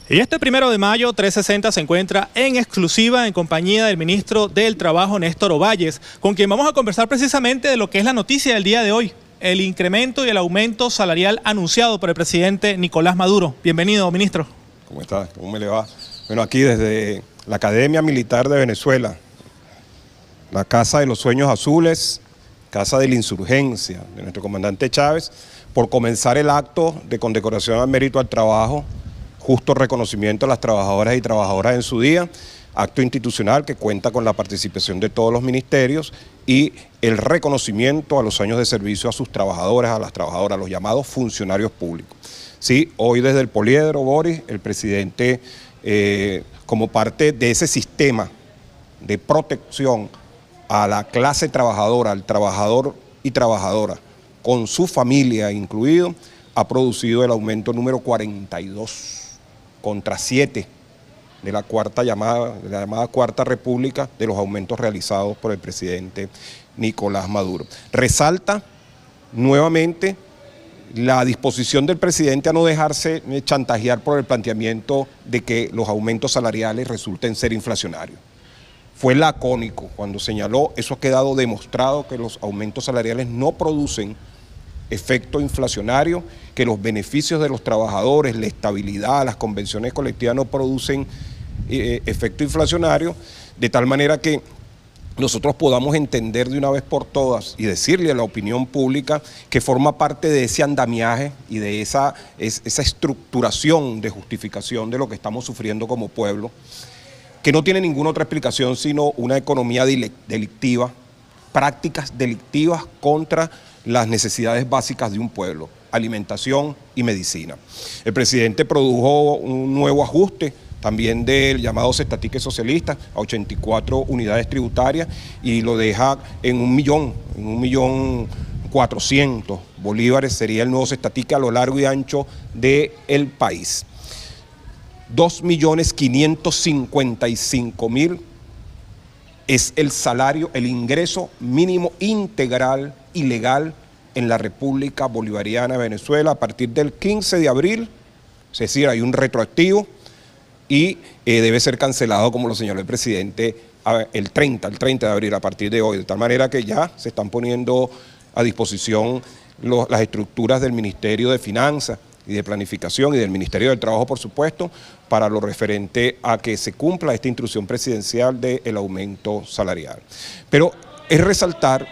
Y este 1 de mayo, 360 se encuentra en exclusiva en compañía del ministro del Trabajo, Néstor Ovalles, con quien vamos a conversar precisamente de lo que es la noticia del día de hoy, el incremento y el aumento salarial anunciado por el presidente Nicolás Maduro. Bienvenido, ministro. ¿Cómo está? ¿Cómo me le va? Bueno, aquí desde la Academia Militar de Venezuela, la Casa de los Sueños Azules, Casa de la Insurgencia de nuestro comandante Chávez, por comenzar el acto de condecoración al mérito al trabajo, justo reconocimiento a las trabajadoras y trabajadoras en su día, acto institucional que cuenta con la participación de todos los ministerios y el reconocimiento a los años de servicio a sus trabajadoras, a las trabajadoras, los llamados funcionarios públicos. Sí, hoy desde el Poliedro, Boris, el presidente, como parte de ese sistema de protección a la clase trabajadora, al trabajador y trabajadora, con su familia incluido, ha producido el aumento número 42 contra 7 de la llamada Cuarta República, de los aumentos realizados por el presidente Nicolás Maduro. Resalta nuevamente la disposición del presidente a no dejarse chantajear por el planteamiento de que los aumentos salariales resulten ser inflacionarios. Fue lacónico cuando señaló, eso ha quedado demostrado, que los aumentos salariales no producen efecto inflacionario, que los beneficios de los trabajadores, la estabilidad, las convenciones colectivas no producen efecto inflacionario, de tal manera que nosotros podamos entender de una vez por todas y decirle a la opinión pública que forma parte de ese andamiaje y de esa estructuración de justificación de lo que estamos sufriendo como pueblo, que no tiene ninguna otra explicación sino una economía delictiva, prácticas delictivas contra las necesidades básicas de un pueblo, alimentación y medicina. El presidente produjo un nuevo ajuste también del llamado cestatique socialista a 84 unidades tributarias y lo deja en 1.400.000 bolívares, sería el nuevo cestatique a lo largo y ancho del país. 2.555.000 es el salario, el ingreso mínimo integral y legal en la República Bolivariana de Venezuela a partir del 15 de abril, es decir, hay un retroactivo y debe ser cancelado, como lo señaló el presidente, el 30 de abril, a partir de hoy, de tal manera que ya se están poniendo a disposición las estructuras del Ministerio de Finanzas y de Planificación y del Ministerio del Trabajo, por supuesto, para lo referente a que se cumpla esta instrucción presidencial del aumento salarial. Pero es resaltar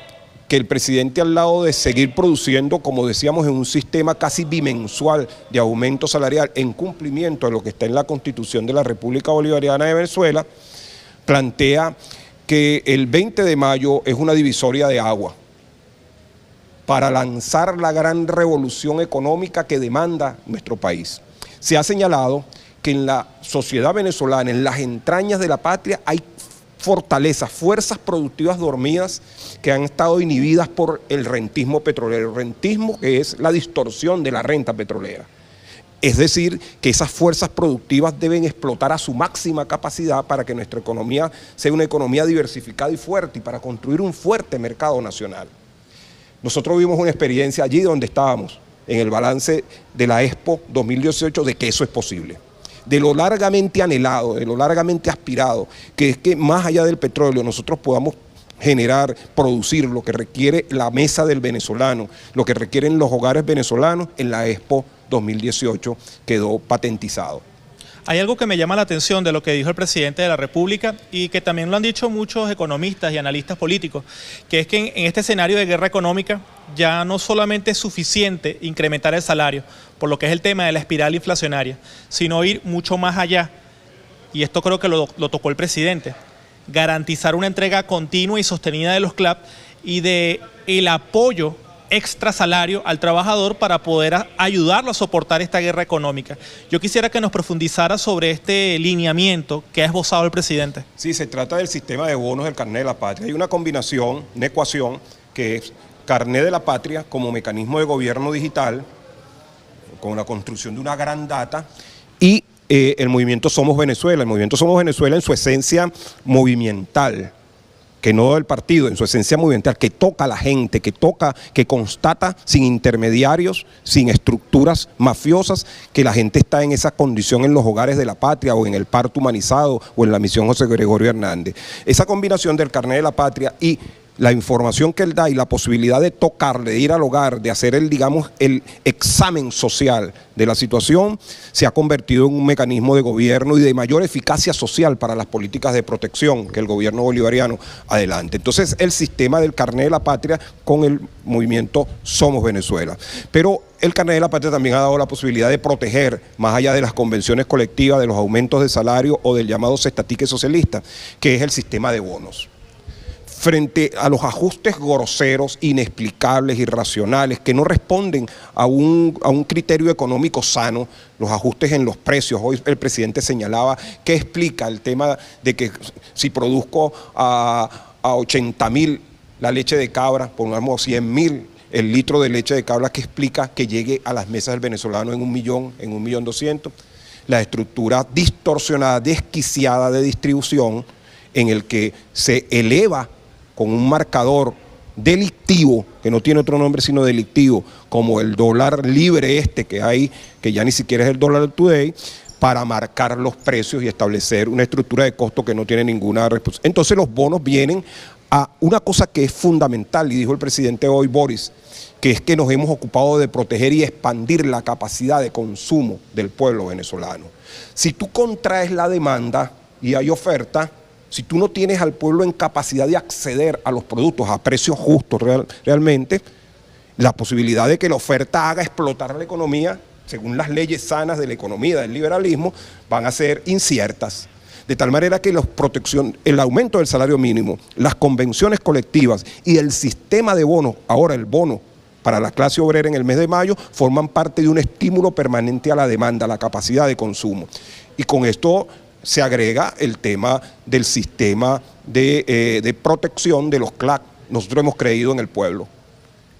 que el presidente, al lado de seguir produciendo, como decíamos, en un sistema casi bimensual de aumento salarial en cumplimiento de lo que está en la Constitución de la República Bolivariana de Venezuela, plantea que el 20 de mayo es una divisoria de agua para lanzar la gran revolución económica que demanda nuestro país. Se ha señalado que en la sociedad venezolana, en las entrañas de la patria, hay fortalezas, fuerzas productivas dormidas que han estado inhibidas por el rentismo petrolero. El rentismo, que es la distorsión de la renta petrolera. Es decir, que esas fuerzas productivas deben explotar a su máxima capacidad para que nuestra economía sea una economía diversificada y fuerte, y para construir un fuerte mercado nacional. Nosotros vimos una experiencia allí donde estábamos, en el balance de la Expo 2018, de que eso es posible. De lo largamente anhelado, de lo largamente aspirado, que es que más allá del petróleo nosotros podamos generar, producir lo que requiere la mesa del venezolano, lo que requieren los hogares venezolanos. En la Expo 2018 quedó patentizado. Hay algo que me llama la atención de lo que dijo el presidente de la República y que también lo han dicho muchos economistas y analistas políticos, que es que en este escenario de guerra económica ya no solamente es suficiente incrementar el salario, por lo que es el tema de la espiral inflacionaria, sino ir mucho más allá, y esto creo que lo tocó el presidente, garantizar una entrega continua y sostenida de los CLAP y de el apoyo extra salario al trabajador para poder ayudarlo a soportar esta guerra económica. Yo quisiera que nos profundizara sobre este lineamiento que ha esbozado el presidente. Sí, se trata del sistema de bonos del carnet de la patria. Hay una combinación, una ecuación, que es carnet de la patria como mecanismo de gobierno digital, con la construcción de una gran data, y el movimiento Somos Venezuela. El movimiento Somos Venezuela, en su esencia movimental, que no del partido, en su esencia movimental, que toca a la gente, que constata sin intermediarios, sin estructuras mafiosas, que la gente está en esa condición en los hogares de la patria o en el parto humanizado o en la misión José Gregorio Hernández. Esa combinación del carnet de la patria y la información que él da y la posibilidad de tocarle, de ir al hogar, de hacer el examen social de la situación, se ha convertido en un mecanismo de gobierno y de mayor eficacia social para las políticas de protección que el gobierno bolivariano adelante. Entonces, el sistema del carnet de la patria con el movimiento Somos Venezuela. Pero el carnet de la patria también ha dado la posibilidad de proteger, más allá de las convenciones colectivas, de los aumentos de salario o del llamado cestatique socialista, que es el sistema de bonos. Frente a los ajustes groseros, inexplicables, irracionales, que no responden a un criterio económico sano, los ajustes en los precios. Hoy el presidente señalaba que explica el tema de que si produzco a 80.000 la leche de cabra, pongamos 100.000 el litro de leche de cabra, que explica que llegue a las mesas del venezolano en 1.200.000, la estructura distorsionada, desquiciada de distribución, en el que se eleva con un marcador delictivo, que no tiene otro nombre sino delictivo, como el dólar libre que hay, que ya ni siquiera es el dólar today, para marcar los precios y establecer una estructura de costo que no tiene ninguna responsabilidad. Entonces los bonos vienen a una cosa que es fundamental, y dijo el presidente hoy, Boris, que es que nos hemos ocupado de proteger y expandir la capacidad de consumo del pueblo venezolano. Si tú contraes la demanda y hay oferta, si tú no tienes al pueblo en capacidad de acceder a los productos a precios justos realmente, la posibilidad de que la oferta haga explotar la economía, según las leyes sanas de la economía, del liberalismo, van a ser inciertas. De tal manera que el aumento del salario mínimo, las convenciones colectivas y el sistema de bonos, ahora el bono para la clase obrera en el mes de mayo, forman parte de un estímulo permanente a la demanda, a la capacidad de consumo. Y con esto se agrega el tema del sistema de protección de los CLAC. Nosotros hemos creído en el pueblo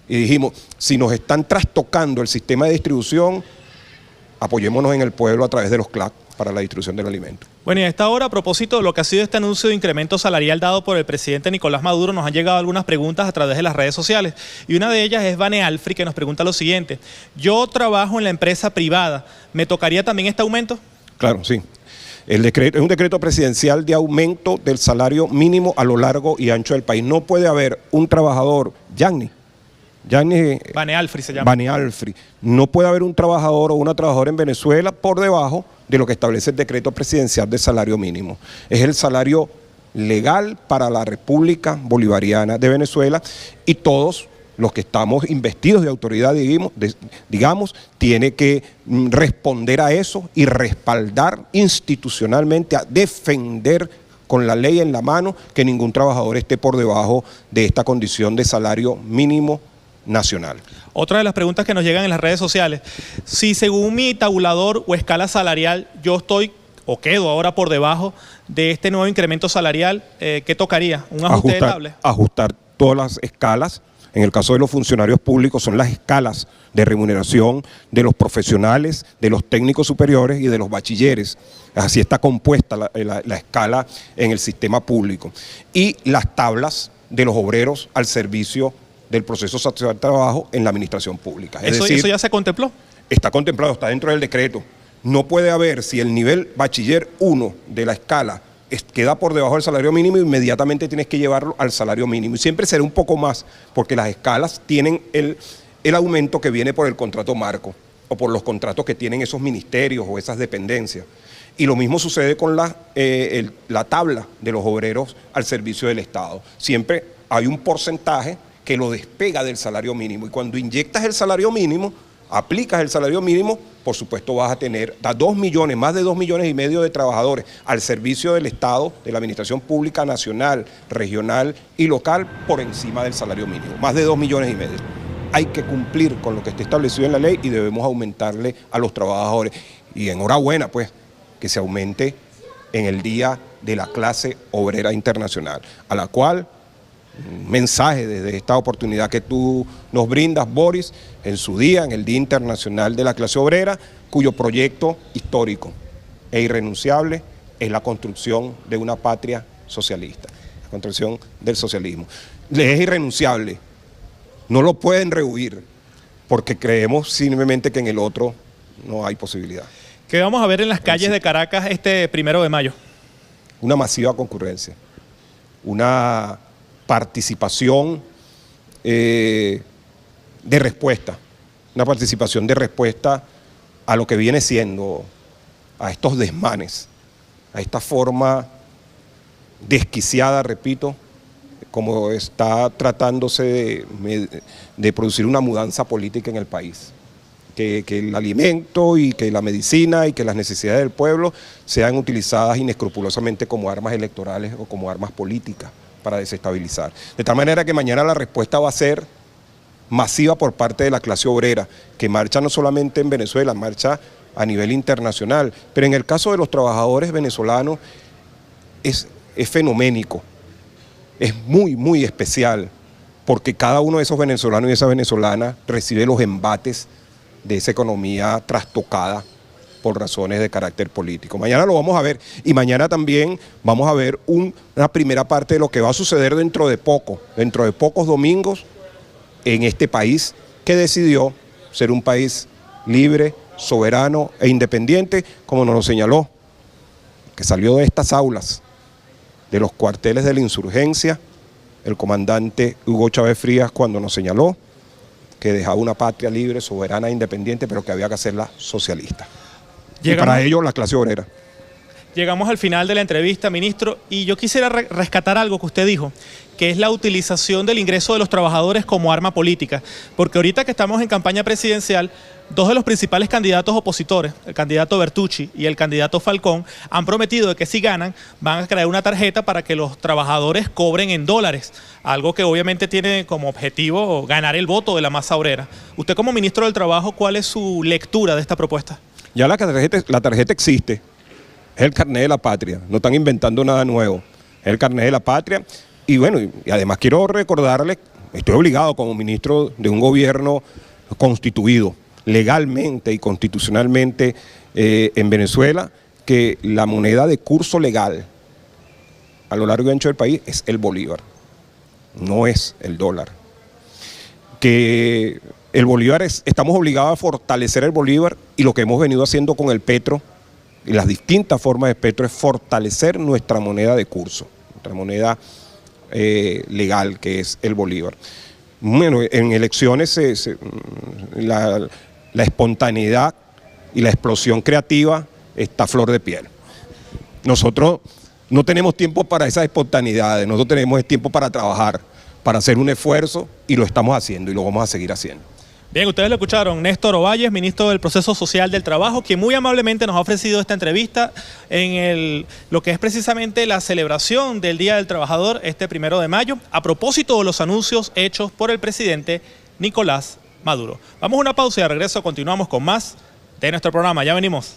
y dijimos, si nos están trastocando el sistema de distribución, apoyémonos en el pueblo a través de los CLAC para la distribución del alimento. Bueno, y a esta hora, a propósito de lo que ha sido este anuncio de incremento salarial dado por el presidente Nicolás Maduro, nos han llegado algunas preguntas a través de las redes sociales. Y una de ellas es Vane Alfri, que nos pregunta lo siguiente: yo trabajo en la empresa privada, ¿me tocaría también este aumento? Claro, sí. El decreto es un decreto presidencial de aumento del salario mínimo a lo largo y ancho del país. No puede haber un trabajador, Vane Alfri se llama. Vane Alfri. No puede haber un trabajador o una trabajadora en Venezuela por debajo de lo que establece el decreto presidencial de salario mínimo. Es el salario legal para la República Bolivariana de Venezuela, y todos los que estamos investidos de autoridad, digamos, tiene que responder a eso y respaldar institucionalmente, a defender con la ley en la mano que ningún trabajador esté por debajo de esta condición de salario mínimo nacional. Otra de las preguntas que nos llegan en las redes sociales: si según mi tabulador o escala salarial yo estoy o quedo ahora por debajo de este nuevo incremento salarial, ¿qué tocaría? ¿Un ajuste de tabla? Ajustar todas las escalas. En el caso de los funcionarios públicos son las escalas de remuneración de los profesionales, de los técnicos superiores y de los bachilleres. Así está compuesta la escala en el sistema público. Y las tablas de los obreros al servicio del proceso social de trabajo en la administración pública. ¿Eso ya se contempló? Está contemplado, está dentro del decreto. No puede haber, si el nivel bachiller 1 de la escala queda por debajo del salario mínimo, inmediatamente tienes que llevarlo al salario mínimo. Y siempre será un poco más, porque las escalas tienen el aumento que viene por el contrato marco o por los contratos que tienen esos ministerios o esas dependencias. Y lo mismo sucede con la tabla de los obreros al servicio del Estado. Siempre hay un porcentaje que lo despega del salario mínimo. Y cuando inyectas el salario mínimo, aplicas el salario mínimo, por supuesto vas a tener a 2 millones, más de 2,5 millones de trabajadores al servicio del Estado, de la administración pública nacional, regional y local, por encima del salario mínimo, más de 2,5 millones. Hay que cumplir con lo que está establecido en la ley y debemos aumentarle a los trabajadores. Y enhorabuena, pues, que se aumente en el Día de la Clase Obrera Internacional, a la cual un mensaje desde esta oportunidad que tú nos brindas, Boris, en su día, en el Día Internacional de la Clase Obrera, cuyo proyecto histórico e irrenunciable es la construcción de una patria socialista. construcción del socialismo. Le es irrenunciable, no lo pueden rehuir, porque creemos simplemente que en el otro no hay posibilidad. ¿Qué vamos a ver en las calles de Caracas este 1 de mayo? Una masiva concurrencia, una participación de respuesta, una participación de respuesta a lo que viene siendo, a estos desmanes, a esta forma desquiciada, repito, como está tratándose de producir una mudanza política en el país. Que el alimento y que la medicina y que las necesidades del pueblo sean utilizadas inescrupulosamente como armas electorales o como armas políticas para desestabilizar. De tal manera que mañana la respuesta va a ser masiva por parte de la clase obrera, que marcha no solamente en Venezuela, marcha a nivel internacional, pero en el caso de los trabajadores venezolanos es fenoménico, es muy especial, porque cada uno de esos venezolanos y esas venezolanas recibe los embates de esa economía trastocada por razones de carácter político. Mañana lo vamos a ver, y mañana también vamos a ver una primera parte de lo que va a suceder dentro de pocos domingos en este país que decidió ser un país libre, soberano e independiente, como nos lo señaló, que salió de estas aulas, de los cuarteles de la insurgencia, el comandante Hugo Chávez Frías, cuando nos señaló que dejaba una patria libre, soberana e independiente, pero que había que hacerla socialista. Y para ello la clase obrera. Llegamos al final de la entrevista, ministro, y yo quisiera rescatar algo que usted dijo, que es la utilización del ingreso de los trabajadores como arma política, porque ahorita que estamos en campaña presidencial, dos de los principales candidatos opositores, el candidato Bertucci y el candidato Falcón, han prometido de que si ganan van a crear una tarjeta para que los trabajadores cobren en dólares, algo que obviamente tiene como objetivo ganar el voto de la masa obrera. Usted como ministro del Trabajo, ¿cuál es su lectura de esta propuesta? Ya la tarjeta existe, es el carnet de la patria, no están inventando nada nuevo, es el carnet de la patria. Y bueno, y además quiero recordarle, estoy obligado como ministro de un gobierno constituido legalmente y constitucionalmente en Venezuela, que la moneda de curso legal a lo largo y ancho del país es el bolívar, no es el dólar. Que el bolívar estamos obligados a fortalecer el bolívar, y lo que hemos venido haciendo con el petro y las distintas formas de petro es fortalecer nuestra moneda de curso, nuestra moneda legal, que es el bolívar. Bueno, en elecciones la espontaneidad y la explosión creativa está a flor de piel. Nosotros no tenemos tiempo para esas espontaneidades, nosotros tenemos tiempo para trabajar, para hacer un esfuerzo, y lo estamos haciendo y lo vamos a seguir haciendo. Bien, ustedes lo escucharon, Néstor Ovalles, ministro del Proceso Social del Trabajo, quien muy amablemente nos ha ofrecido esta entrevista en lo que es precisamente la celebración del Día del Trabajador este 1 de mayo, a propósito de los anuncios hechos por el presidente Nicolás Maduro. Vamos a una pausa y de regreso continuamos con más de nuestro programa. Ya venimos.